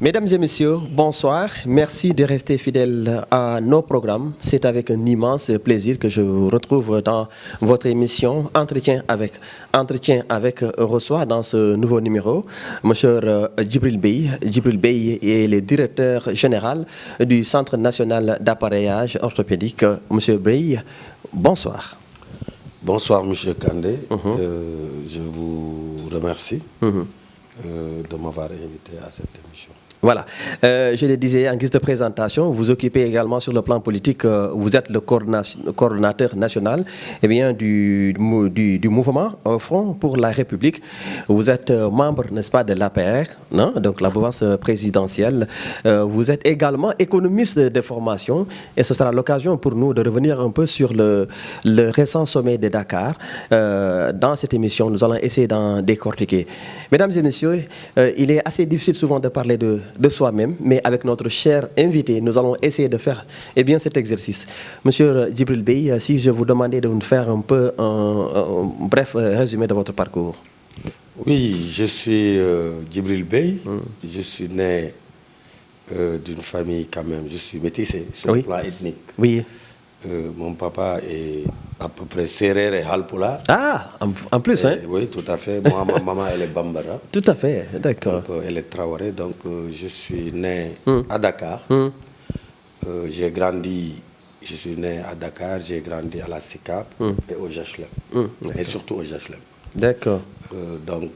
Mesdames et messieurs, bonsoir. Merci de rester fidèles à nos programmes. C'est avec un immense plaisir que je vous retrouve dans votre émission Entretien avec reçoit dans ce nouveau numéro Monsieur Djibril Bey. Djibril Bey est le directeur général du Centre national d'appareillage orthopédique. Monsieur Bey, bonsoir. Bonsoir, Monsieur Kandé. Je vous remercie de m'avoir invité à cette émission. Voilà, je le disais en guise de présentation, vous occupez également sur le plan politique, vous êtes le coordonnateur national du mouvement Front pour la République. Vous êtes membre, n'est-ce pas, de l'APR, donc la mouvance présidentielle. Vous êtes également économiste de formation et ce sera l'occasion pour nous de revenir un peu sur le récent sommet de Dakar. Dans cette émission, nous allons essayer d'en décortiquer. Mesdames et messieurs, il est assez difficile souvent de parler de soi-même, mais avec notre cher invité, nous allons essayer de faire cet exercice. Monsieur Djibril Bey, si je vous demandais de nous faire un peu un bref résumé de votre parcours. Oui, je suis Djibril Bey, je suis né d'une famille quand même, je suis métissé sur le plan ethnique. Oui. Mon papa est à peu près Sérère et Halpulaar. Ah, en plus, hein? Oui, tout à fait. Moi, ma maman, elle est Bambara. Tout à fait, d'accord. Donc, elle est Traoré. Donc, je suis né à Dakar. J'ai grandi, je suis né à Dakar, j'ai grandi à la SICAP et au Jachlem. Et surtout au Jachlem. D'accord. Donc,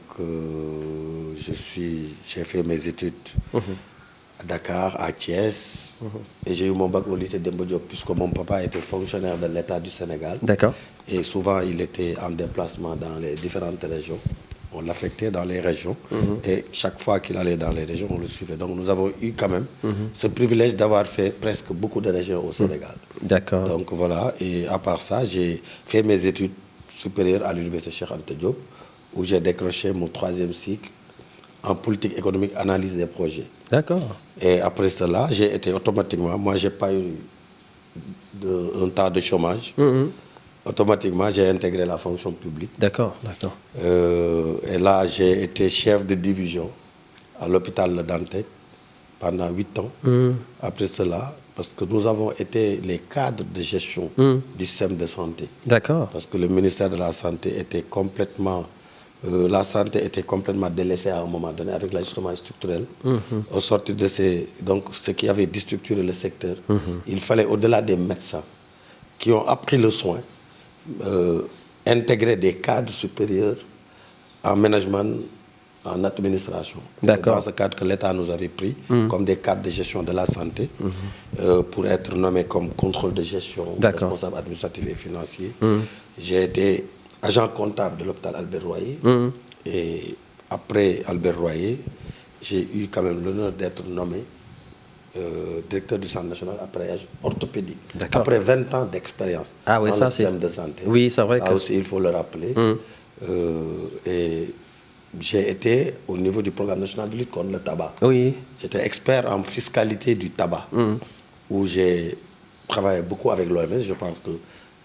j'ai fait mes études à Dakar, à Thiès, et j'ai eu mon bac au lycée Demba Diop puisque mon papa était fonctionnaire de l'État du Sénégal. D'accord. Et souvent, il était en déplacement dans les différentes régions. On l'affectait dans les régions. Et chaque fois qu'il allait dans les régions, on le suivait. Donc, nous avons eu quand même ce privilège d'avoir fait presque beaucoup de régions au Sénégal. D'accord. Donc, voilà. Et à part ça, j'ai fait mes études supérieures à l'université Cheikh Anta Diop, où j'ai décroché mon 3e cycle en politique économique, analyse des projets. D'accord. Et après cela, j'ai été automatiquement, moi j'ai pas eu un temps de chômage. Automatiquement, j'ai intégré la fonction publique. D'accord, d'accord. Et là, j'ai été chef de division à l'hôpital Le Dantec pendant 8 ans. Après cela, parce que nous avons été les cadres de gestion du système de santé. D'accord. Parce que le ministère de la Santé était complètement... la santé était complètement délaissée à un moment donné avec l'ajustement structurel. Au sortir de donc ce qui avait déstructuré le secteur, il fallait, au-delà des médecins qui ont appris le soin, intégrer des cadres supérieurs en management, en administration. C'est dans ce cadre que l'État nous avait pris comme des cadres de gestion de la santé pour être nommés comme contrôle de gestion, responsable administratif et financier. J'ai été agent comptable de l'hôpital Albert Royer. Et après Albert Royer, j'ai eu quand même l'honneur d'être nommé directeur du Centre national d'appareillage orthopédique. Après 20 ans d'expérience dans le système de santé. Oui, c'est vrai ça aussi, il faut le rappeler. Et j'ai été au niveau du programme national de lutte contre le tabac. Oui. J'étais expert en fiscalité du tabac, où j'ai travaillé beaucoup avec l'OMS. Je pense que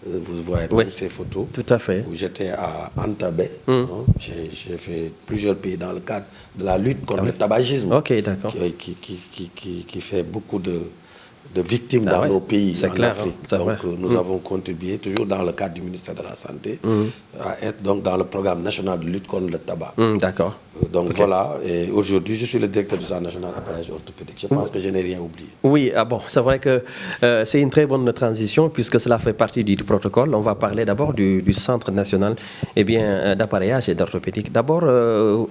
vous voyez ces photos. Tout à fait. Où j'étais à Antabé. J'ai fait plusieurs pays dans le cadre de la lutte contre le tabagisme. Ok, d'accord. Qui fait beaucoup de victimes dans nos pays, en Afrique. Donc nous avons contribué, toujours dans le cadre du ministère de la Santé, à être donc dans le programme national de lutte contre le tabac. D'accord. Donc voilà, et aujourd'hui je suis le directeur du Centre national d'appareillage orthopédique. Je pense que je n'ai rien oublié. Oui, bon, c'est vrai que c'est une très bonne transition puisque cela fait partie du protocole. On va parler d'abord du Centre national d'appareillage et d'orthopédique. D'abord,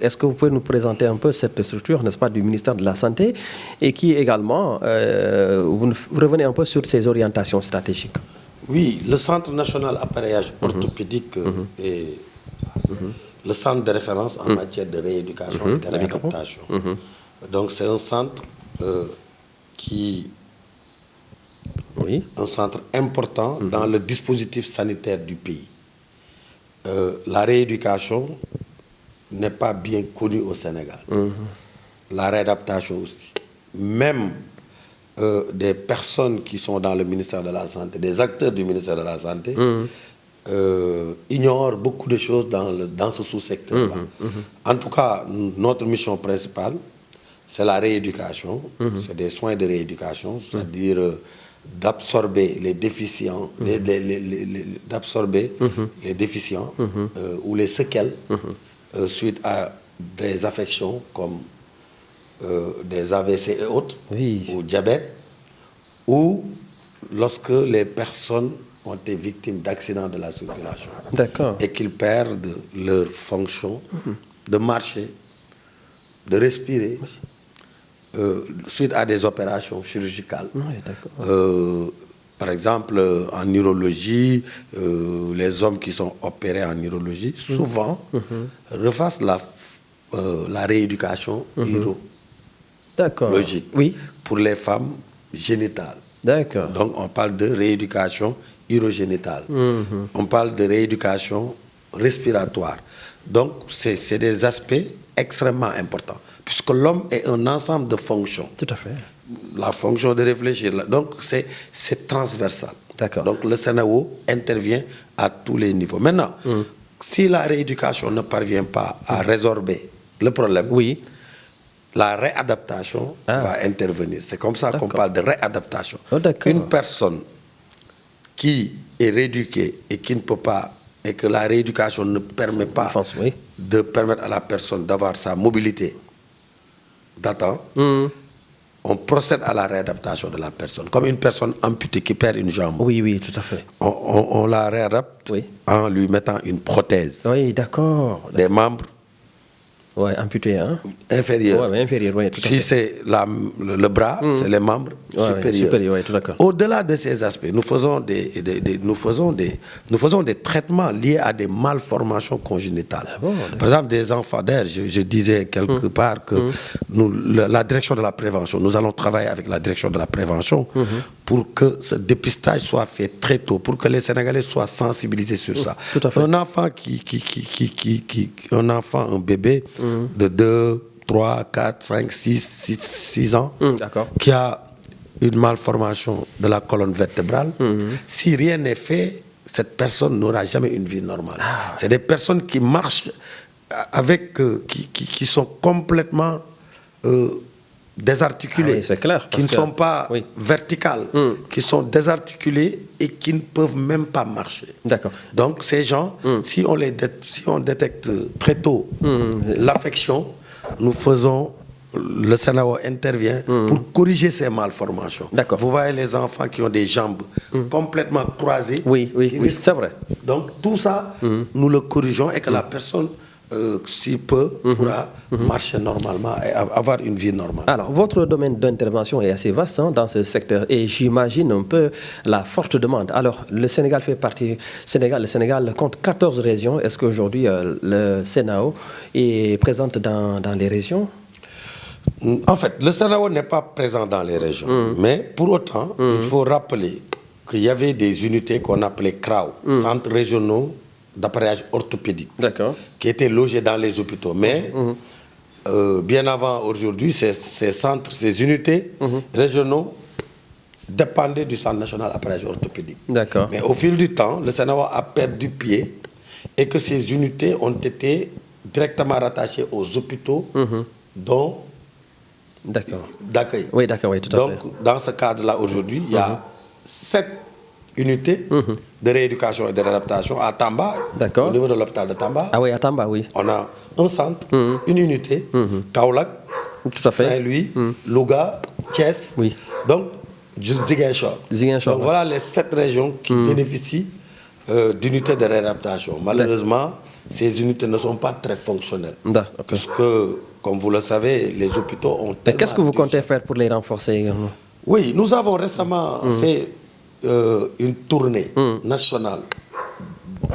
est-ce que vous pouvez nous présenter un peu cette structure, n'est-ce pas, du ministère de la Santé et qui également, vous revenez un peu sur ses orientations stratégiques? Oui, le Centre national d'appareillage orthopédique est le centre de référence en matière de rééducation et de réadaptation. Donc c'est un centre un centre important dans le dispositif sanitaire du pays. La rééducation n'est pas bien connue au Sénégal. La réadaptation aussi. Même des personnes qui sont dans le ministère de la Santé, des acteurs du ministère de la Santé, ignorent beaucoup de choses dans ce sous-secteur-là. En tout cas, notre mission principale, c'est la rééducation, c'est des soins de rééducation, c'est-à-dire d'absorber les déficients, d'absorber les déficients ou les séquelles suite à des affections comme des AVC et autres, ou diabète, ou lorsque les personnes ont été victimes d'accidents de la circulation et qu'ils perdent leur fonction de marcher, de respirer, suite à des opérations chirurgicales. Par exemple, en neurologie, les hommes qui sont opérés en neurologie, souvent, refassent la rééducation urologique pour les femmes génitales. Donc, on parle de rééducation urogénitale. On parle de rééducation respiratoire. Donc, c'est des aspects extrêmement importants, puisque l'homme est un ensemble de fonctions. Tout à fait. La fonction de réfléchir, donc c'est transversal. Donc, le CNAO intervient à tous les niveaux. Maintenant, si la rééducation ne parvient pas à résorber le problème, la réadaptation va intervenir. C'est comme ça qu'on parle de réadaptation. Une personne qui est rééduquée et qui ne peut pas, et que la rééducation ne permet pas de permettre à la personne d'avoir sa mobilité d'attente, on procède à la réadaptation de la personne. Comme une personne amputée qui perd une jambe. Oui, tout à fait. On la réadapte en lui mettant une prothèse. Des membres amputés, hein? Inférieurs. Inférieurs, tout à fait. Si c'est le bras, c'est les membres supérieurs. Au-delà de ces aspects, nous faisons des traitements liés à des malformations congénitales. Par exemple, des enfants, d'ailleurs, je disais quelque part que la direction de la prévention, nous allons travailler avec la direction de la prévention pour que ce dépistage soit fait très tôt, pour que les Sénégalais soient sensibilisés sur ça. Un enfant un bébé de 2, 3, 4, 5, 6 ans qui a une malformation de la colonne vertébrale, si rien n'est fait, cette personne n'aura jamais une vie normale. C'est des personnes qui marchent avec, qui sont complètement désarticulées, qui ne sont pas verticales, qui sont désarticulées et qui ne peuvent même pas marcher. Donc ces gens, si on détecte très tôt l'affection, le CNAO intervient pour corriger ces malformations. Vous voyez les enfants qui ont des jambes complètement croisées. Oui, c'est vrai. Donc tout ça, nous le corrigeons et que la personne, s'il peut, pourra marcher normalement et avoir une vie normale. Alors, votre domaine d'intervention est assez vaste dans ce secteur et j'imagine un peu la forte demande. Alors, le Sénégal fait partie... Le Sénégal compte 14 régions. Est-ce qu'aujourd'hui, le CNAO est présent dans les régions? En fait, le CNAO n'est pas présent dans les régions. Mais pour autant, il faut rappeler qu'il y avait des unités qu'on appelait CRAO, centres régionaux d'appareillage orthopédique, qui étaient logés dans les hôpitaux. Mais bien avant aujourd'hui, ces unités régionaux dépendaient du Centre national d'appareillage orthopédique. Mais au fil du temps, le CNAO a perdu pied et que ces unités ont été directement rattachées aux hôpitaux dont d'accueil. Oui, d'accord, tout à fait. Donc, dans ce cadre-là, aujourd'hui, il y a 7 unités de rééducation et de réadaptation à Tamba, au niveau de l'hôpital de Tamba. Ah oui, à Tamba, oui. On a un centre, une unité, Kaolack, Saint-Louis, Louga, Thiès, donc Ziguinchor. Donc voilà les 7 régions qui bénéficient d'unités de réadaptation. Malheureusement, ces unités ne sont pas très fonctionnelles. Puisque, comme vous le savez, les hôpitaux ont... Mais qu'est-ce que vous comptez faire pour les renforcer également? Oui, nous avons récemment fait une tournée nationale.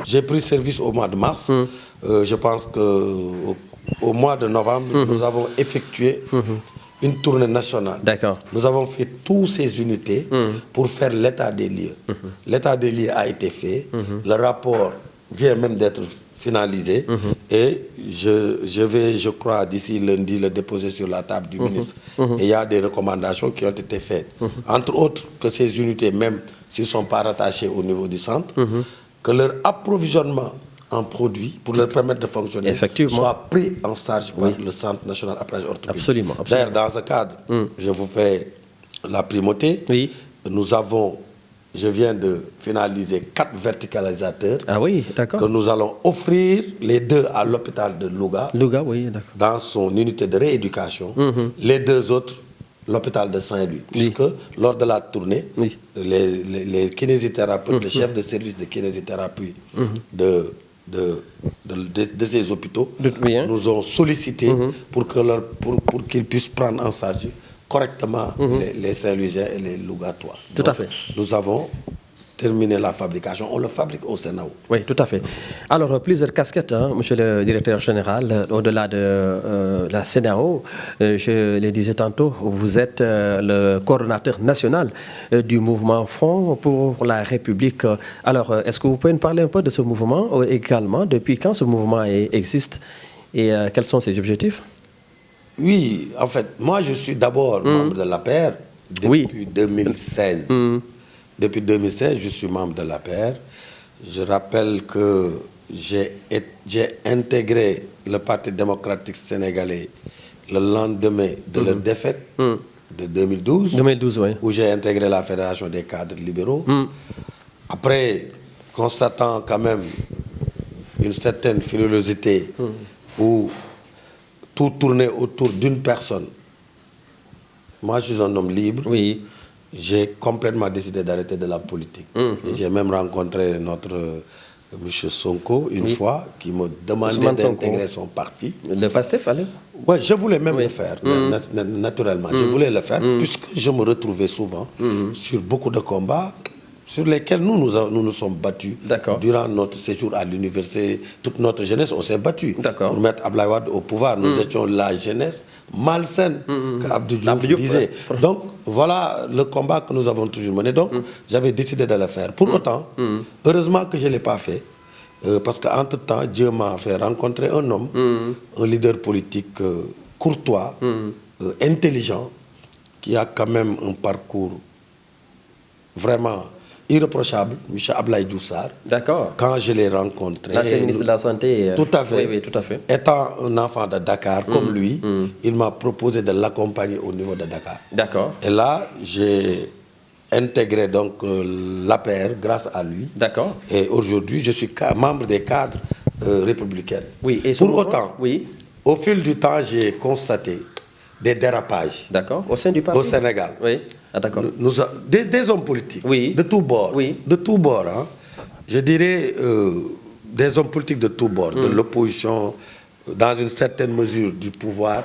J'ai pris service au mois de mars. Je pense qu'au mois de novembre, nous avons effectué une tournée nationale. Nous avons fait toutes ces unités pour faire l'état des lieux. L'état des lieux a été fait. Le rapport vient même d'être finalisé. Et je vais, je crois, d'ici lundi, le déposer sur la table du ministre. Et il y a des recommandations qui ont été faites. Entre autres, que ces unités, même s'ils ne sont pas rattachés au niveau du centre, que leur approvisionnement en produits pour leur permettre de fonctionner soient pris en charge par le Centre national appareillage orthopédique. Absolument. D'ailleurs, dans ce cadre, je vous fais la primauté. Oui. Nous avons, je viens de finaliser 4 verticalisateurs que nous allons offrir les 2 à l'hôpital de Louga, dans son unité de rééducation. Les 2 autres, l'hôpital de Saint-Louis, puisque lors de la tournée, les kinésithérapeutes, les chefs de service de kinésithérapie de ces hôpitaux nous ont sollicité pour qu'ils puissent prendre en charge correctement les Saint-Louisiens et les Lougatois. Tout à fait. Nous avons terminé la fabrication. On le fabrique au Sénat. Oui, tout à fait. Alors, plusieurs casquettes, monsieur le directeur général, au-delà de la CEDEAO. Je le disais tantôt, vous êtes le coordonnateur national du mouvement Front pour la République. Alors, est-ce que vous pouvez nous parler un peu de ce mouvement également? Depuis quand ce mouvement existe et quels sont ses objectifs? Oui, en fait, moi je suis d'abord membre de l'APR depuis 2016. Depuis 2016, je suis membre de l'APR. Je rappelle que j'ai intégré le Parti démocratique sénégalais le lendemain de leur défaite de 2012, où j'ai intégré la Fédération des cadres libéraux. Après, constatant quand même une certaine frilosité où tout tournait autour d'une personne. Moi, je suis un homme libre. J'ai complètement décidé d'arrêter de la politique. J'ai même rencontré notre M. Sonko une fois, qui me demandait d'intégrer son parti. Le PASTEF, allez? Oui, je voulais même le faire, naturellement. Je voulais le faire, puisque je me retrouvais souvent sur beaucoup de combats sur lesquels nous nous sommes battus durant notre séjour à l'université. Toute notre jeunesse, on s'est battu pour mettre Abdoulaye Wade au pouvoir. Nous étions la jeunesse malsaine, qu'Abdou Diouf disait. Donc, voilà le combat que nous avons toujours mené. Donc, j'avais décidé de le faire. Pour autant, heureusement que je ne l'ai pas fait, parce qu'entre-temps, Dieu m'a fait rencontrer un homme, un leader politique courtois, intelligent, qui a quand même un parcours vraiment irréprochable, M. Abdoulaye Diouf Sarr. D'accord. Quand je l'ai rencontré... L'ancien ministre de la Santé. Tout à fait. Oui, tout à fait. Étant un enfant de Dakar, comme lui, il m'a proposé de l'accompagner au niveau de Dakar. D'accord. Et là, j'ai intégré donc l'APR grâce à lui. D'accord. Et aujourd'hui, je suis membre des cadres républicains. Oui. Et pour autant, au fil du temps, j'ai constaté des dérapages. D'accord. Au sein du parti? Au Sénégal. Oui. Ah, d'accord. Des hommes politiques, de tous bords, de tous bords, hein. Je dirais des hommes politiques de tous bords, de l'opposition, dans une certaine mesure du pouvoir,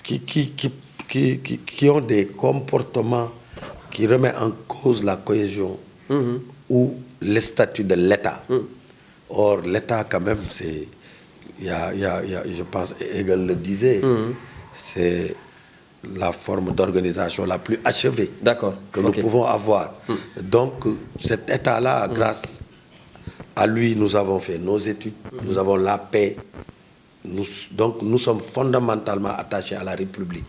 qui ont des comportements qui remettent en cause la cohésion ou les statuts de l'État. Or, l'État, quand même, c'est, je pense, Hegel le disait, c'est la forme d'organisation la plus achevée que nous pouvons avoir. Donc, cet État-là, grâce à lui, nous avons fait nos études, nous avons la paix. Donc, nous sommes fondamentalement attachés à la République.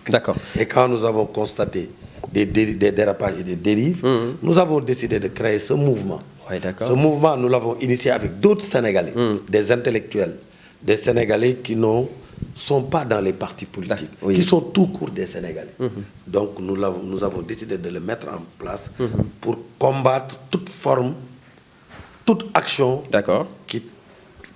Et quand nous avons constaté des dérapages et des dérives, nous avons décidé de créer ce mouvement. Ce mouvement, nous l'avons initié avec d'autres Sénégalais, des intellectuels, des Sénégalais qui ne sont pas dans les partis politiques, qui sont tout court des Sénégalais. Donc nous avons décidé de le mettre en place pour combattre toute forme, toute action,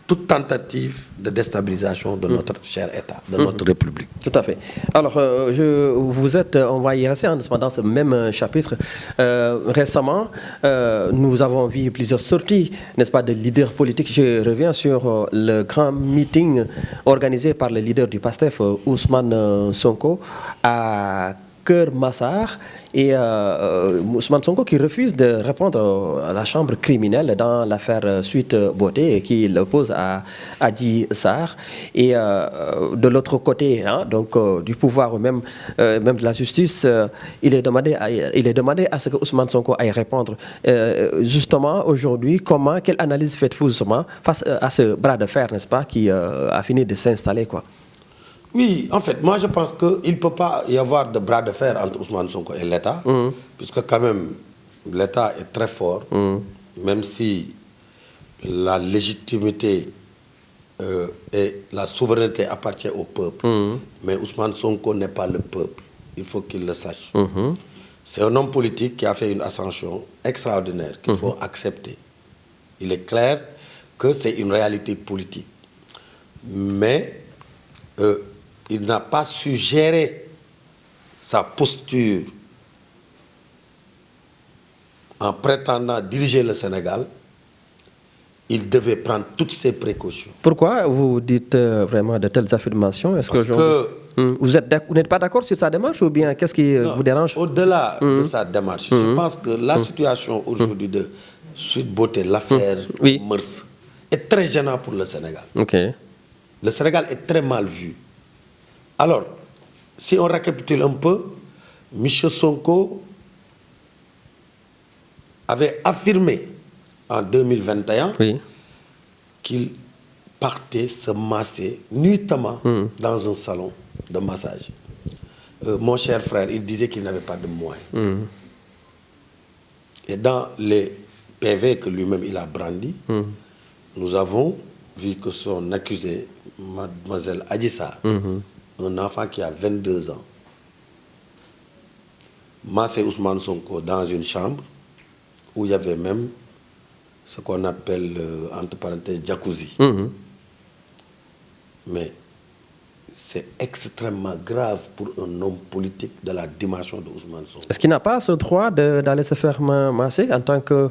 toute tentative de déstabilisation de notre cher État, de notre République. Tout à fait. Alors, on va y rester dans ce même chapitre. Récemment, nous avons vu plusieurs sorties, n'est-ce pas, de leaders politiques. Je reviens sur le grand meeting organisé par le leader du PASTEF, Ousmane Sonko, à Keur Massar, et Ousmane Sonko qui refuse de répondre à la chambre criminelle dans l'affaire Suite Beauté, et qui l'oppose à Adji Sarr. Et de l'autre côté, du pouvoir, même de la justice, il est demandé à ce que Ousmane Sonko aille répondre. Justement, aujourd'hui, quelle analyse faites-vous justement face à ce bras de fer, n'est-ce pas, qui a fini de s'installer, quoi? Oui, en fait, moi je pense qu'il ne peut pas y avoir de bras de fer entre Ousmane Sonko et l'État, puisque quand même l'État est très fort, même si la légitimité et la souveraineté appartient au peuple. Mais Ousmane Sonko n'est pas le peuple. Il faut qu'il le sache. C'est un homme politique qui a fait une ascension extraordinaire qu'il faut accepter. Il est clair que c'est une réalité politique. Mais il n'a pas su gérer sa posture en prétendant diriger le Sénégal. Il devait prendre toutes ses précautions. Pourquoi vous dites vraiment de telles affirmations? Est-ce que vous n'êtes pas d'accord sur sa démarche ou bien qu'est-ce qui vous dérange? Au-delà de sa démarche, je pense que la situation aujourd'hui de Sweet Beauté, l'affaire Mœurs, est très gênante pour le Sénégal. Le Sénégal est très mal vu. Alors, si on récapitule un peu, M. Sonko avait affirmé en 2021 qu'il partait se masser nuitamment dans un salon de massage. Mon cher frère, il disait qu'il n'avait pas de moyens. Et dans les PV que lui-même il a brandi, nous avons vu que son accusé, mademoiselle Adji Sarr, un enfant qui a 22 ans, massé Ousmane Sonko dans une chambre où il y avait même ce qu'on appelle, entre parenthèses, jacuzzi. Mais c'est extrêmement grave pour un homme politique de la dimension de Ousmane Sonko. Est-ce qu'il n'a pas ce droit d'aller se faire masser en tant que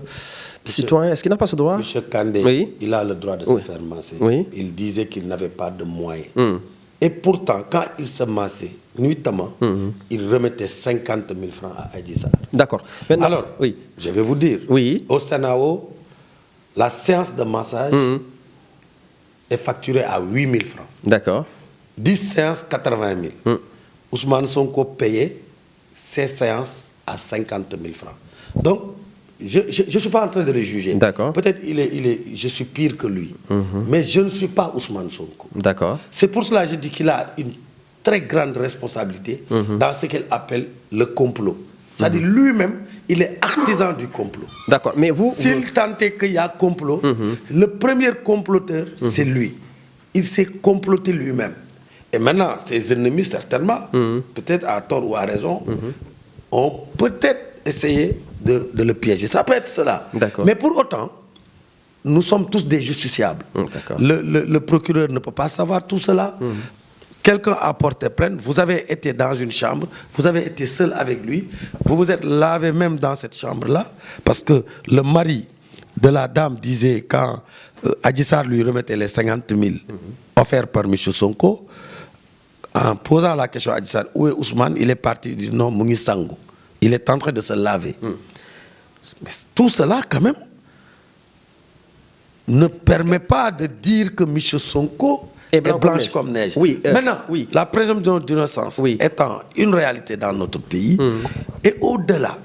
citoyen? Est-ce qu'il n'a pas ce droit? M. Kandé, il a le droit de se faire masser. Il disait qu'il n'avait pas de moyens. Et pourtant, quand il se massait nuitamment, il remettait 50 000 francs à Adji Sarr. D'accord. Alors, je vais vous dire, au Sénat, la séance de massage est facturée à 8 000 francs. D'accord. 10 séances, 80 000. Ousmane Sonko payait ces séances à 50 000 francs. Donc, je ne suis pas en train de le juger. D'accord. Peut-être je suis pire que lui. Mais je ne suis pas Ousmane Sonko. D'accord. C'est pour cela que je dis qu'il a une très grande responsabilité dans ce qu'il appelle le complot. C'est-à-dire lui-même, il est artisan du complot. D'accord. Mais vous... S'il tentait qu'il y a complot, le premier comploteur, c'est lui. Il s'est comploté lui-même. Et maintenant, ses ennemis, certainement, peut-être à tort ou à raison, ont peut-être essayé de le piéger. Ça peut être cela. Mais pour autant, nous sommes tous des justiciables. Le procureur ne peut pas savoir tout cela. Quelqu'un a porté plainte, vous avez été dans une chambre, vous avez été seul avec lui, vous vous êtes lavé même dans cette chambre-là, parce que le mari de la dame disait, quand Adji Sarr lui remettait les 50 000 offerts par M. Sonko, en posant la question à Adji Sarr, où est Ousmane, il est parti, il dit non, Moungi Sango. Il est en train de se laver. Mais tout cela, quand même, ne permet pas de dire que M. Sonko est blanche comme neige. Maintenant, la présomption d'innocence étant une réalité dans notre pays, et au-delà,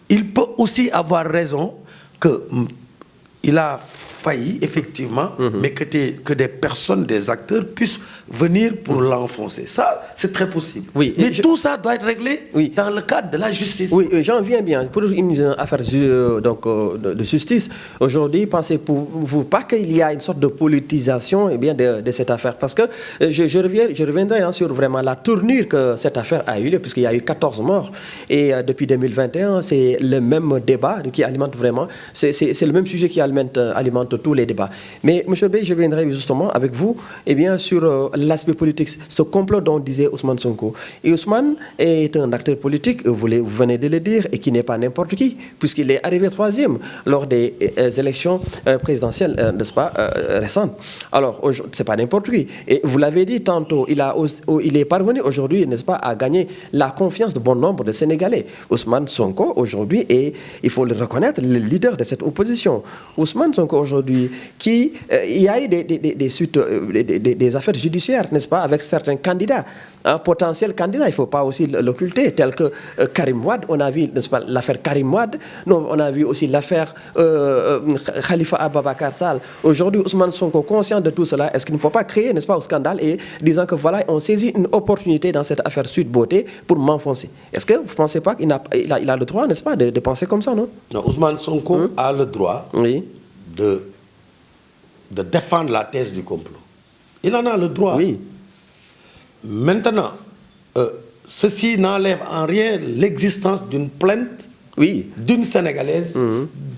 il peut aussi avoir raison qu'il a failli, effectivement, mais que des personnes, des acteurs puissent venir pour l'enfoncer. Ça, c'est très possible. Mais tout ça doit être réglé dans le cadre de la justice. J'en viens bien. Pour une affaire de justice, aujourd'hui, pensez-vous pas qu'il y a une sorte de politisation de cette affaire? Parce que je reviendrai sur vraiment la tournure que cette affaire a eu, puisqu'il y a eu 14 morts. Et depuis 2021, c'est le même débat qui alimente vraiment, c'est le même sujet qui alimente tous les débats. Mais, M. Bey, je viendrai justement avec vous sur l'aspect politique, ce complot dont disait Ousmane Sonko. Et Ousmane est un acteur politique, vous venez de le dire, et qui n'est pas n'importe qui, puisqu'il est arrivé 3e lors des élections présidentielles, n'est-ce pas, récentes. Alors, c'est pas n'importe qui. Et vous l'avez dit tantôt, il est parvenu aujourd'hui, n'est-ce pas, à gagner la confiance de bon nombre de Sénégalais. Ousmane Sonko, aujourd'hui, est, il faut le reconnaître, le leader de cette opposition. Ousmane Sonko, aujourd'hui, il y a eu des suites, des affaires judiciaires, n'est-ce pas, avec certains candidats, potentiels candidats, il ne faut pas aussi l'occulter, tels que Karim Wade, on a vu, n'est-ce pas, l'affaire Karim Wade, on a vu aussi l'affaire Khalifa Ababakar Sall. Aujourd'hui, Ousmane Sonko, conscient de tout cela, est-ce qu'il ne peut pas créer, n'est-ce pas, un scandale et disant que voilà, on saisit une opportunité dans cette affaire Sweet Beauté pour m'enfoncer? Est-ce que vous ne pensez pas qu'il a le droit, n'est-ce pas, de penser comme ça, non? Non, Ousmane Sonko a le droit de défendre la thèse du complot. Il en a le droit. Oui. Maintenant, ceci n'enlève en rien l'existence d'une plainte d'une Sénégalaise,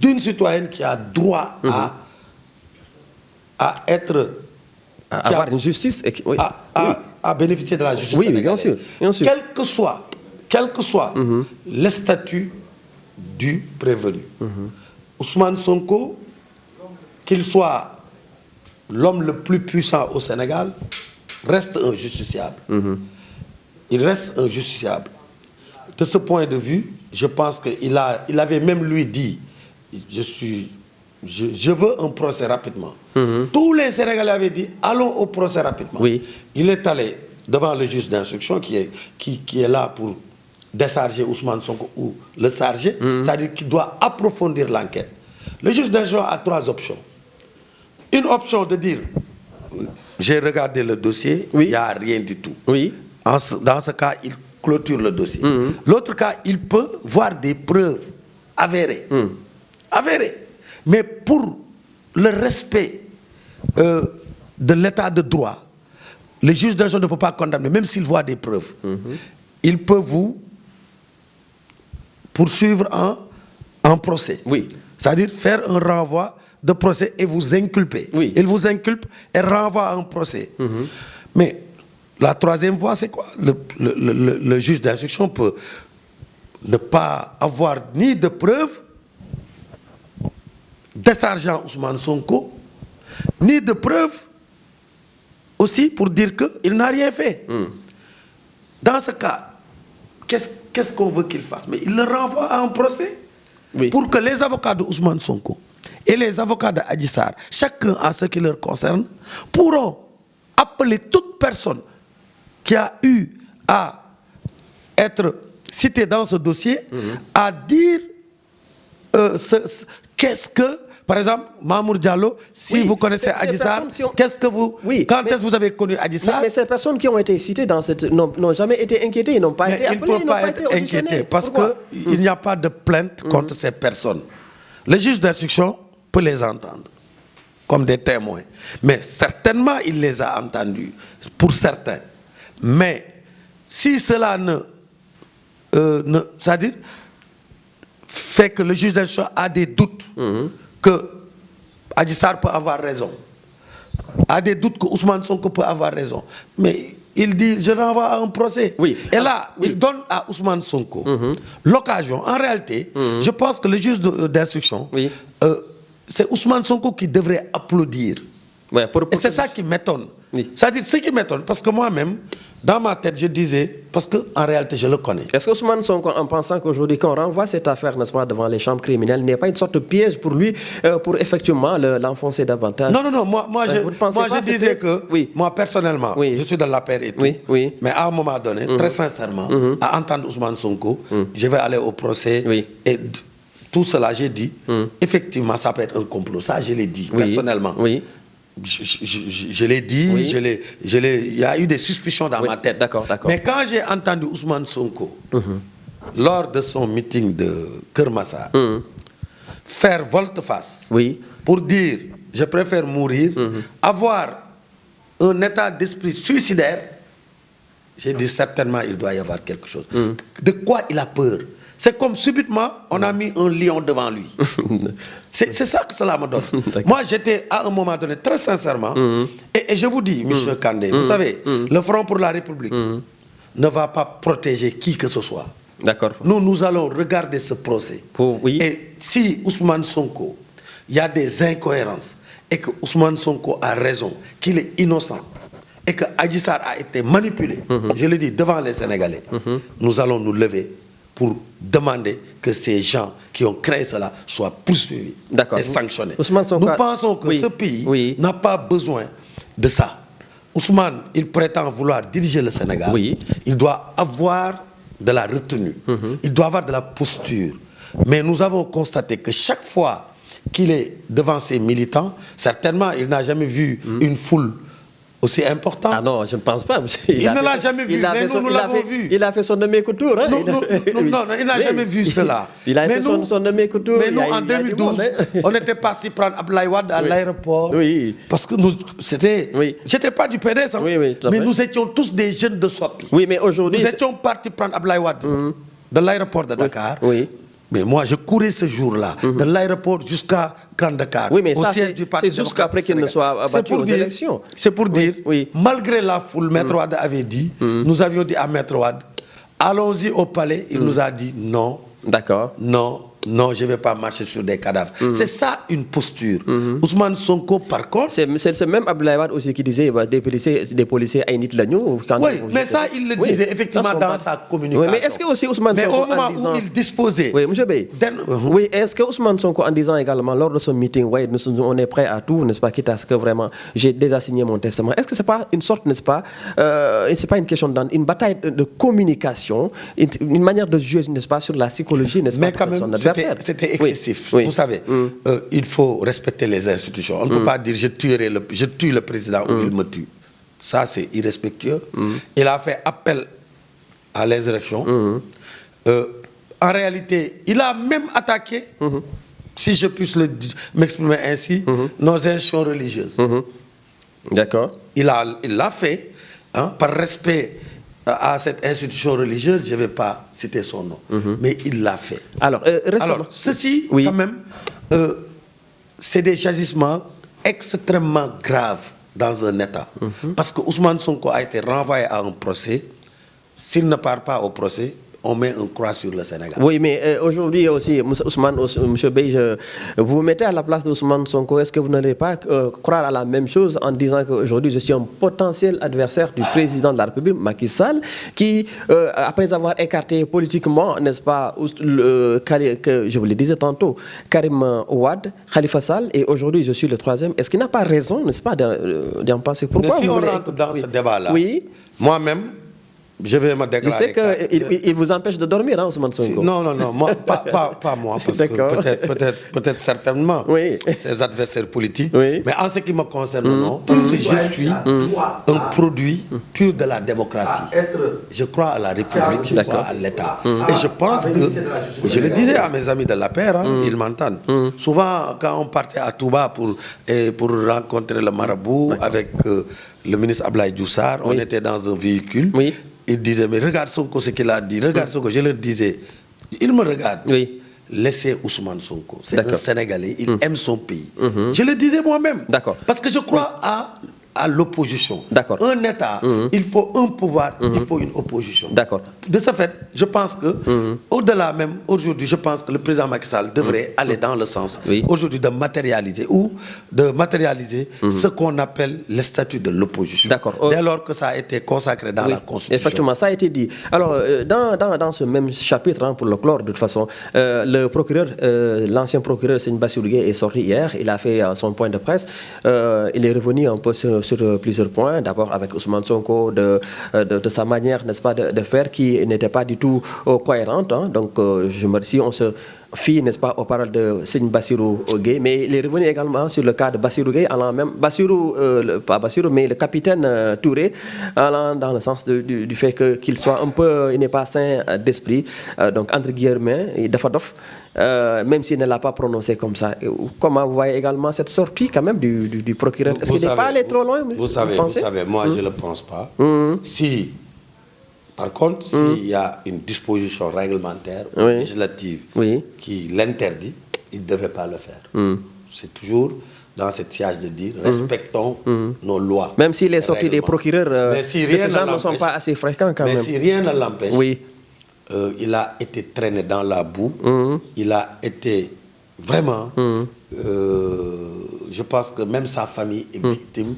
d'une citoyenne qui a droit à être... À avoir une justice. À bénéficier de la justice oui, sénégalaise. Bien sûr. Quel que soit le statut du prévenu. Ousmane Sonko, qu'il soit l'homme le plus puissant au Sénégal, reste un justiciable. Il reste un justiciable. De ce point de vue, je pense qu'il avait même lui dit, je veux un procès rapidement. Tous les Sénégalais avaient dit, allons au procès rapidement. Oui. Il est allé devant le juge d'instruction qui est là pour décharger Ousmane Sonko ou le charger, c'est-à-dire qu'il doit approfondir l'enquête. Le juge d'instruction a 3 options. Une option de dire, j'ai regardé le dossier, il n'y a rien du tout. Oui. Dans ce cas, il clôture le dossier. L'autre cas, il peut voir des preuves avérées. Avérées. Mais pour le respect de l'état de droit, le juge d'instruction ne peut pas condamner, même s'il voit des preuves. Il peut vous poursuivre en procès. Oui. C'est-à-dire faire un renvoi de procès et vous inculper. Oui. Il vous inculpe et renvoie à un procès. Mais la 3e voie, c'est quoi? Le juge d'instruction peut ne pas avoir ni de preuves déchargeant Ousmane Sonko, ni de preuves aussi pour dire qu'il n'a rien fait. Dans ce cas, qu'est-ce qu'on veut qu'il fasse? Mais il le renvoie à un procès pour que les avocats de Ousmane Sonko et les avocats de Adji Sarr, chacun à ce qui leur concerne, pourront appeler toute personne qui a eu à être citée dans ce dossier à dire qu'est-ce que, par exemple, Mamour Diallo, si vous connaissez Adji Sarr, qu'est-ce que vous... quand est-ce que vous avez connu Adji Sarr? Mais ces personnes qui ont été citées dans cette... n'ont jamais été inquiétées, ils n'ont pas été appelés, ils ne peuvent pas être inquiétés parce qu'il n'y a pas de plainte contre ces personnes. Le juge d'instruction peut les entendre comme des témoins. Mais certainement, il les a entendus, pour certains. Mais si cela c'est-à-dire fait que le juge d'instruction a des doutes que Adji Sarr peut avoir raison, a des doutes que Ousmane Sonko peut avoir raison, mais il dit je renvoie à un procès. Et là, il donne à Ousmane Sonko l'occasion. En réalité, je pense que le juge d'instruction, c'est Ousmane Sonko qui devrait applaudir. Et c'est ça qui m'étonne. C'est-à-dire ce qui m'étonne, parce que moi-même, dans ma tête, je disais, parce qu'en réalité, je le connais. Est-ce que Ousmane Sonko, en pensant qu'aujourd'hui, qu'on renvoie cette affaire, n'est-ce pas, devant les chambres criminelles, n'est pas une sorte de piège pour lui, pour effectivement l'enfoncer davantage? Non, moi je disais que, moi personnellement, je suis dans la paix et tout, mais à un moment donné, très sincèrement, à entendre Ousmane Sonko, je vais aller au procès, et tout cela, j'ai dit, effectivement, ça peut être un complot. Ça, je l'ai dit, personnellement. Je l'ai dit, il y a eu des suspicions dans ma tête. D'accord. Mais quand j'ai entendu Ousmane Sonko, lors de son meeting de Kermassa, faire volte-face pour dire je préfère mourir, avoir un état d'esprit suicidaire, j'ai dit certainement il doit y avoir quelque chose. De quoi il a peur? C'est comme subitement, on a mis un lion devant lui. C'est ça que cela me donne. Moi, j'étais à un moment donné, très sincèrement, et je vous dis, M. Kandé, vous savez, le Front pour la République ne va pas protéger qui que ce soit. Nous allons regarder ce procès. Et si Ousmane Sonko, il y a des incohérences, et que Ousmane Sonko a raison, qu'il est innocent, et que Adji Sarr a été manipulé, je le dis devant les Sénégalais, nous allons nous lever pour demander que ces gens qui ont créé cela soient poursuivis et sanctionnés. Nous pensons que ce pays n'a pas besoin de ça. Ousmane, il prétend vouloir diriger le Sénégal. Il doit avoir de la retenue. Il doit avoir de la posture. Mais nous avons constaté que chaque fois qu'il est devant ses militants, certainement, il n'a jamais vu une foule aussi important. Ah non, je ne pense pas. Il ne l'a jamais vu, mais nous l'avons vu. Il a fait son nommé couture. Hein? Non, il n'a jamais vu cela. Il a fait son nommé couture. Mais nous, en 2012, on était parti prendre Abdoulaye Wade à l'aéroport. Oui. Parce que nous, c'était... Oui. J'étais pas du PDS, hein, mais nous étions tous des jeunes de SOPI. Oui, mais aujourd'hui... Nous étions partis prendre Abdoulaye Wade de l'aéroport de Dakar. Oui. Mais moi, je courais ce jour-là, de l'aéroport jusqu'à Grand Dakar. Oui, mais ça, c'est jusqu'après qu'il ne soit battu aux élections. C'est pour dire, malgré la foule, Maître Wade avait dit, nous avions dit à Maître Wade, allons-y au palais. Il nous a dit non. D'accord. Non, je ne vais pas marcher sur des cadavres. C'est ça une posture. Ousmane Sonko, par contre... C'est même Abdoulaye Wade aussi qui disait des policiers Aïnit Lagnou. Oui, mais ça, il le disait effectivement dans sa communication. Oui, mais est-ce que aussi Ousmane Sonko... Mais au moment où il disposait... Oui, M. Bey. Oui, est-ce que Ousmane Sonko, en disant également, lors de son meeting, oui, on est prêt à tout, n'est-ce pas, quitte à ce que vraiment, j'ai déjà signé mon testament. Est-ce que ce n'est pas une sorte, n'est-ce pas, c'est pas une question une bataille de communication, une manière de jouer, n'est-ce pas, sur la psychologie, n'est-ce pas, de son adversaire? C'était excessif. Vous savez, il faut respecter les institutions. On ne peut pas dire je tue le président ou il me tue. Ça, c'est irrespectueux. Il a fait appel à l'insurrection. En réalité, il a même attaqué, si je puisse m'exprimer ainsi, nos institutions religieuses. D'accord. Il l'a fait, hein, par respect à cette institution religieuse, je ne vais pas citer son nom, mais il l'a fait. Alors, ceci, quand même, c'est des agissements extrêmement graves dans un État. Parce que Ousmane Sonko a été renvoyé à un procès. S'il ne part pas au procès, on met un croix sur le Sénégal. Oui, mais aujourd'hui aussi, Ousmane, M. Bey, vous vous mettez à la place d'Ousmane Sonko. Est-ce que vous n'allez pas croire à la même chose en disant qu'aujourd'hui, je suis un potentiel adversaire du président de la République, Macky Sall, qui, après avoir écarté politiquement, n'est-ce pas, que je vous le disais tantôt, Karim Ouad, Khalifa Sall, et aujourd'hui, je suis le troisième. Est-ce qu'il n'a pas raison, n'est-ce pas, d'en penser? Pourquoi si on rentre dans ce débat-là, moi-même, je vais me déclarer. Je sais qu'il vous empêche de dormir, hein, Ousmane Sonko. Non, pas moi, parce que peut-être certainement ses adversaires politiques. Mais en ce qui me concerne, non, parce que je suis un produit pur de la démocratie. Je crois à la République, je crois à l'État. Et je pense que, je le disais à mes amis de la paire, ils m'entendent. Souvent, quand on partait à Touba pour rencontrer le marabout avec le ministre Abdoulaye Diouf Sarr, on était dans un véhicule. Il disait, mais regarde Sonko, ce qu'il a dit, regarde Sonko. Je leur disais, il me regarde. Laissez Ousmane Sonko. C'est un Sénégalais, il aime son pays. Je le disais moi-même. Parce que je crois à l'opposition. Un État, il faut un pouvoir, il faut une opposition. De ce fait, je pense que, au-delà même, aujourd'hui, je pense que le président Macky Sall devrait aller dans le sens, aujourd'hui, de matérialiser ce qu'on appelle le statut de l'opposition. Dès lors que ça a été consacré dans la Constitution. Effectivement, ça a été dit. Alors, dans ce même chapitre, hein, pour le clore, de toute façon, le procureur, l'ancien procureur, Serigne Bassirou Gueye, est sorti hier. Il a fait son point de presse. Il est revenu un peu sur plusieurs points. D'abord avec Ousmane Sonko, de sa manière, n'est-ce pas, de faire qui n'était pas du tout cohérente. Hein. Donc, si on se fie, n'est-ce pas, aux paroles de Serigne Bassirou Gueye, mais il est revenu également sur le cas de Bassirou Gueye, allant même, pas Bassirou, mais le capitaine Touré, allant dans le sens du fait qu'il soit un peu, il n'est pas sain d'esprit, donc entre guillemets, Dafadoff, même s'il ne l'a pas prononcé comme ça. Comment vous voyez également cette sortie quand même du procureur? Est-ce qu'il n'est pas allé trop loin? Vous savez, moi je ne le pense pas. Par contre, s'il y a une disposition réglementaire ou législative qui l'interdit, il ne devait pas le faire. C'est toujours dans cette siège de dire respectons nos lois. Même s'il est sorti des procureurs, ces gens ne sont pas assez fréquents quand même. Mais si rien ne l'empêche, il a été traîné dans la boue, il a été vraiment, je pense que même sa famille est victime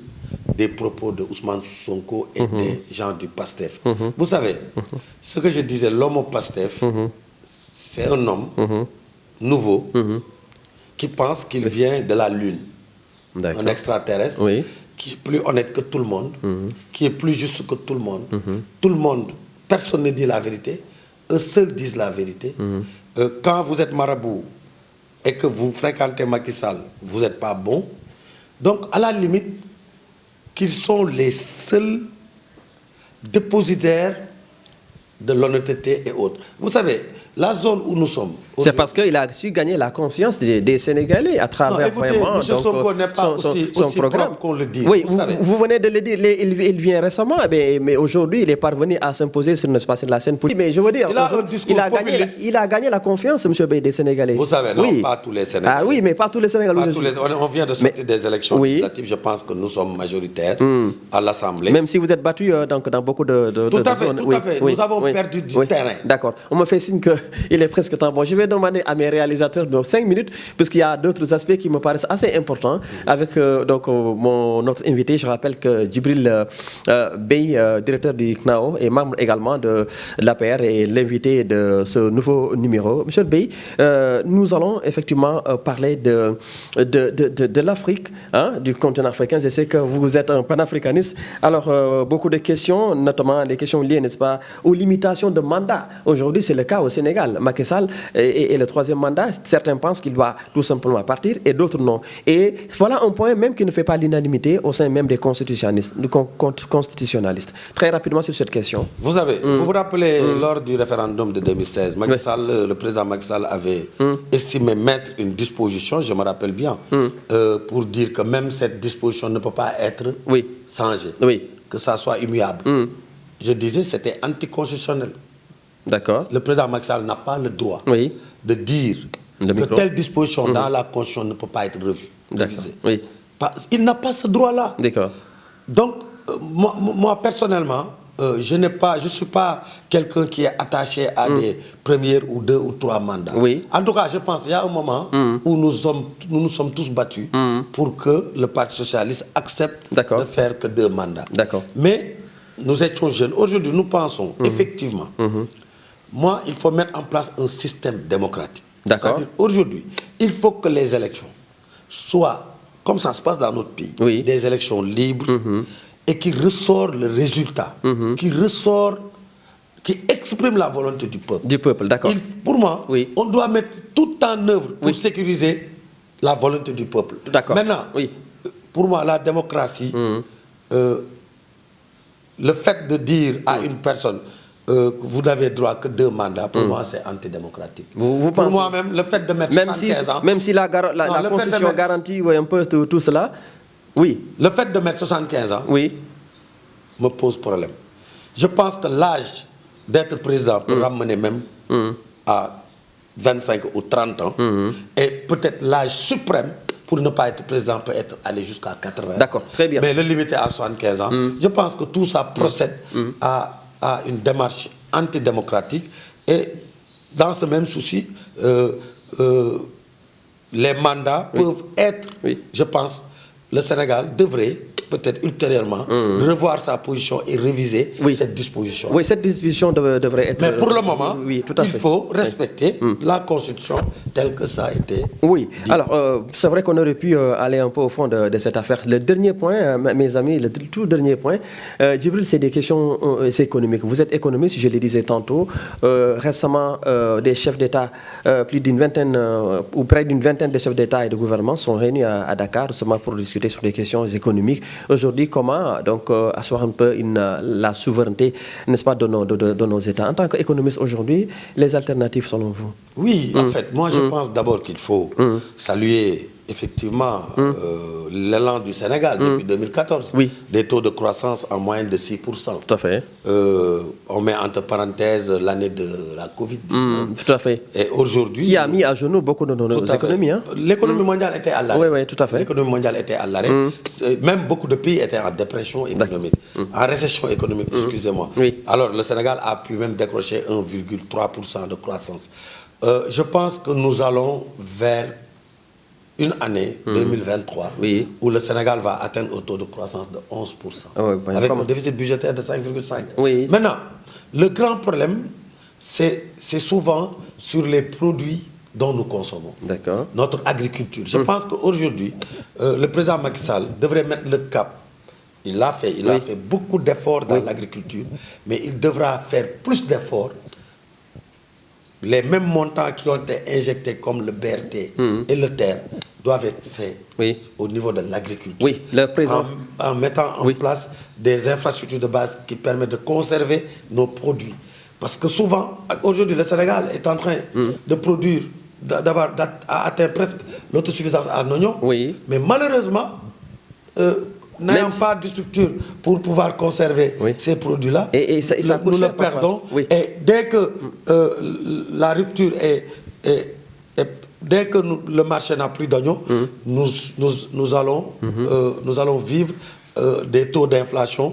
des propos de Ousmane Sonko et des gens du PASTEF. Vous savez, ce que je disais, l'homme au PASTEF, c'est un homme nouveau qui pense qu'il vient de la Lune. Un extraterrestre qui est plus honnête que tout le monde, qui est plus juste que tout le monde. Tout le monde, personne ne dit la vérité, eux seuls disent la vérité. Quand vous êtes marabout et que vous fréquentez Macky Sall, vous n'êtes pas bon. Donc, à la limite, qu'ils sont les seuls dépositaires de l'honnêteté et autres. Vous savez, la zone où nous sommes... C'est parce qu'il a su gagner la confiance des Sénégalais à travers vraiment son programme qu'on le dise. Oui, vous venez de le dire, il vient récemment, mais aujourd'hui, il est parvenu à s'imposer sur la scène politique. Mais je veux dire, il a gagné la confiance, M. Bey, des Sénégalais. Vous savez, non, pas tous les Sénégalais. Ah oui, mais pas tous les Sénégalais. On vient de sortir des élections législatives, je pense que nous sommes majoritaires à l'Assemblée. Même si vous êtes battus dans beaucoup de Tout à fait. Nous avons perdu du terrain. D'accord. On me fait signe qu'il est presque temps. Bon, je vais demander à mes réalisateurs 5 minutes, puisqu'il y a d'autres aspects qui me paraissent assez importants. Avec notre invité, je rappelle que Djibril Bey, directeur du CNAO, est membre également de l'APR et l'invité de ce nouveau numéro. Monsieur Bey, nous allons effectivement parler de l'Afrique, du continent africain. Je sais que vous êtes un panafricaniste. Alors, beaucoup de questions, notamment les questions liées, n'est-ce pas, aux limitations de mandat. Aujourd'hui, c'est le cas au Sénégal. Macky Sall et le troisième mandat, certains pensent qu'il doit tout simplement partir et d'autres non. Et voilà un point même qui ne fait pas l'unanimité au sein même des constitutionnalistes. Très rapidement sur cette question. Vous vous rappelez, lors du référendum de 2016, le président Macky Sall avait estimé mettre une disposition, je me rappelle bien, pour dire que même cette disposition ne peut pas être changée, que ça soit immuable. Je disais que c'était anticonstitutionnel. D'accord. Le président Macky Sall n'a pas le droit de dire que telle disposition dans la Constitution ne peut pas être révisée. Il n'a pas ce droit-là. D'accord. Donc, moi personnellement, je ne suis pas quelqu'un qui est attaché à des premiers ou 2 ou 3 mandats. En tout cas, je pense qu'il y a un moment où nous nous sommes tous battus pour que le Parti socialiste accepte de faire que 2 mandats. Mais nous étions jeunes. Aujourd'hui, nous pensons effectivement... Moi, il faut mettre en place un système démocratique. C'est-à-dire, aujourd'hui, il faut que les élections soient, comme ça se passe dans notre pays, des élections libres et qui ressortent le résultat, qui expriment la volonté du peuple. Du peuple, d'accord. Pour moi, on doit mettre tout en œuvre pour sécuriser la volonté du peuple. Maintenant, pour moi, la démocratie, le fait de dire à une personne... vous n'avez droit que 2 mandats, pour moi c'est antidémocratique. Pour moi-même, le fait de mettre 75 ans... Même si la Constitution garantit un peu tout cela, le fait de mettre 75 ans me pose problème. Je pense que l'âge d'être président peut ramener même à 25 ou 30 ans, et peut-être l'âge suprême pour ne pas être président peut aller jusqu'à 80 ans. D'accord, très bien. Mais le limiter à 75 ans, je pense que tout ça procède à une démarche antidémocratique, et dans ce même souci, les mandats peuvent être, je pense, le Sénégal devrait peut-être ultérieurement revoir sa position et réviser cette disposition. Oui, cette disposition devrait être... Mais pour le moment, il faut respecter la Constitution telle que ça a été dit. Alors, c'est vrai qu'on aurait pu aller un peu au fond de cette affaire. Le dernier point, mes amis, le tout dernier point, Djibril, c'est des questions économiques. Vous êtes économiste, je le disais tantôt. Récemment, des chefs d'État, plus d'une vingtaine ou près d'une vingtaine de chefs d'État et de gouvernement sont réunis à Dakar, justement pour discuter sur des questions économiques. Aujourd'hui, comment donc asseoir un peu la souveraineté, n'est-ce pas, de nos États. En tant qu'économiste aujourd'hui, les alternatives selon vous? Oui, en fait, moi je pense d'abord qu'il faut saluer effectivement l'élan du Sénégal depuis 2014. Des taux de croissance en moyenne de 6%. Tout à fait. On met entre parenthèses l'année de la Covid-19. Tout à fait. Et aujourd'hui... Qui a mis à genoux beaucoup de nos économies. L'économie mondiale était à l'arrêt. Oui, tout à fait. L'économie mondiale était à l'arrêt. Même beaucoup de pays étaient en dépression économique. En récession économique, excusez-moi. Alors le Sénégal a pu même décrocher 1,3% de croissance. Je pense que nous allons vers une année 2023 où le Sénégal va atteindre un taux de croissance de 11%, avec un déficit budgétaire de 5,5%. Maintenant, le grand problème, c'est souvent sur les produits dont nous consommons. Notre agriculture. Je pense qu'aujourd'hui, le président Macky Sall devrait mettre le cap. Il a fait beaucoup d'efforts dans l'agriculture, mais il devra faire plus d'efforts. Les mêmes montants qui ont été injectés comme le BRT et le TER doivent être faits au niveau de l'agriculture. Oui, le président. En mettant en place des infrastructures de base qui permettent de conserver nos produits. Parce que souvent, aujourd'hui, le Sénégal est en train de produire, d'avoir atteint presque l'autosuffisance en oignons. Oui. Mais malheureusement, n'ayant pas de structure pour pouvoir conserver ces produits-là, et ça coûte nous cher le perdons. Oui. Et dès que la rupture dès que le marché n'a plus d'oignons, nous allons vivre des taux d'inflation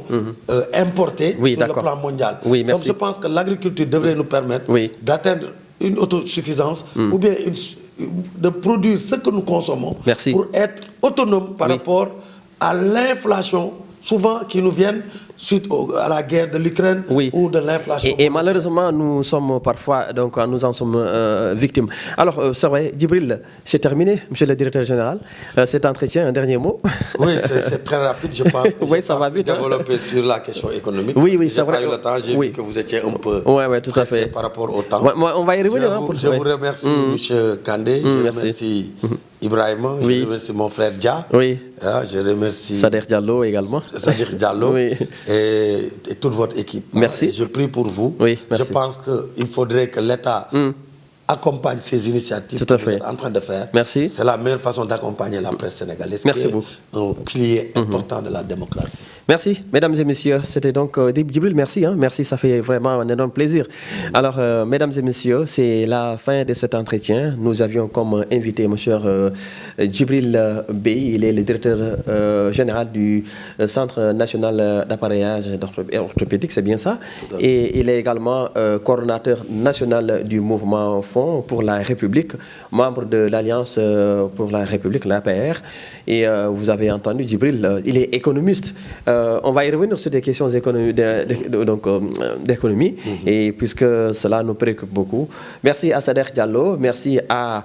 importés sur le plan mondial. Donc je pense que l'agriculture devrait nous permettre d'atteindre une autosuffisance ou bien de produire ce que nous consommons pour être autonome par rapport à l'inflation, souvent qui nous viennent suite à la guerre de l'Ukraine ou de l'inflation. Et malheureusement, nous sommes parfois, donc nous en sommes victimes. Alors, c'est vrai, Djibril, c'est terminé, monsieur le directeur général. Cet entretien, un dernier mot. Oui, c'est très rapide, je pense. Oui, ça va vite. Développer sur la question économique. Oui, c'est vrai. J'ai pas eu le temps, j'ai vu que vous étiez un peu tout à fait. par rapport au temps. Moi, on va y revenir. Je vous remercie, monsieur Kandé. Je remercie Ibrahima. Je remercie mon frère Dia. Je remercie Sader Diallo également. Sader Diallo. Et toute votre équipe. Merci. Je prie pour vous. Je pense qu'il faudrait que l'État accompagne ces initiatives que vous êtes en train de faire. Merci. C'est la meilleure façon d'accompagner la presse sénégalaise. Merci beaucoup. Un pilier important de la démocratie. Merci, mesdames et messieurs. C'était donc Djibril, merci. Merci, ça fait vraiment un énorme plaisir. Alors, mesdames et messieurs, c'est la fin de cet entretien. Nous avions comme invité M. Djibril Bey. Il est le directeur général du Centre national d'appareillage orthopédique, c'est bien ça. Et il est également coordonnateur national du mouvement Fonds pour la République, membre de l'Alliance pour la République, l'APR. Et vous avez entendu Djibril, il est économiste. On va y revenir sur des questions d'économie, et puisque cela nous préoccupe beaucoup. Merci à Sader Diallo, merci à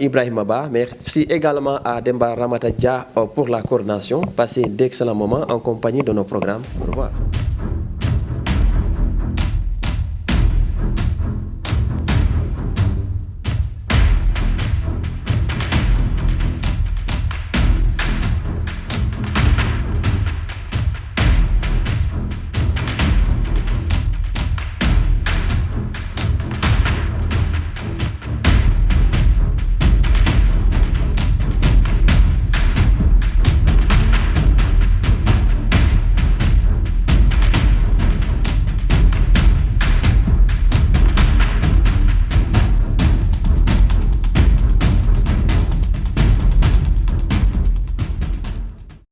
Ibrahim Abba, merci également à Demba Ramata Dia pour la coordination. Passez d'excellents moments en compagnie de nos programmes. Au revoir.